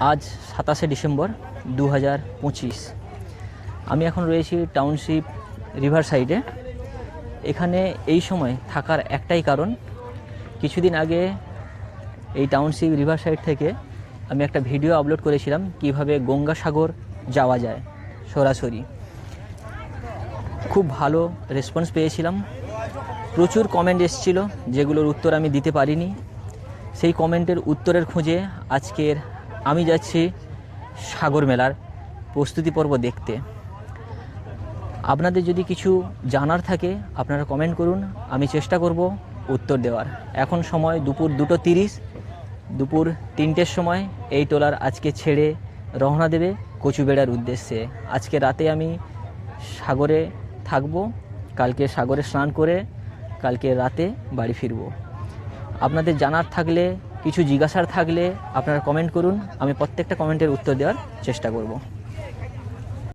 আজ 27শে ডিসেম্বর 2025। আমি এখন রয়েছি টাউনশিপ রিভার সাইডে। এখানে এই সময় থাকার একটাই কারণ, কিছুদিন আগে এই টাউনশিপ রিভার সাইড থেকে আমি একটা ভিডিও আপলোড করেছিলাম কিভাবে গঙ্গাসাগর যাওয়া যায় সরাসরি। খুব ভালো রেসপন্স পেয়েছিলাম, প্রচুর কমেন্ট এসেছিলো যেগুলোর উত্তর আমি দিতে পারিনি। সেই কমেন্টের উত্তরের খোঁজে আজকের আমি যাচ্ছি সাগর মেলার প্রস্তুতি পর্ব দেখতে। আপনাদের যদি কিছু জানার থাকে আপনারা কমেন্ট করুন, আমি চেষ্টা করব উত্তর দেওয়ার। এখন সময় দুপুর 2:30, দুপুর 3টের সময় এই ট্রলার আজকে ছেড়ে রওনা দেবে কচুবেড়ার উদ্দেশ্যে। আজকে রাতে আমি সাগরে থাকব, কালকে সাগরে স্নান করে কালকে রাতে বাড়ি ফিরব। আপনাদের জানার থাকলে, কিছু জিজ্ঞাসার থাকলে আপনারা কমেন্ট করুন, আমি প্রত্যেকটা কমেন্টের উত্তর দেওয়ার চেষ্টা করব।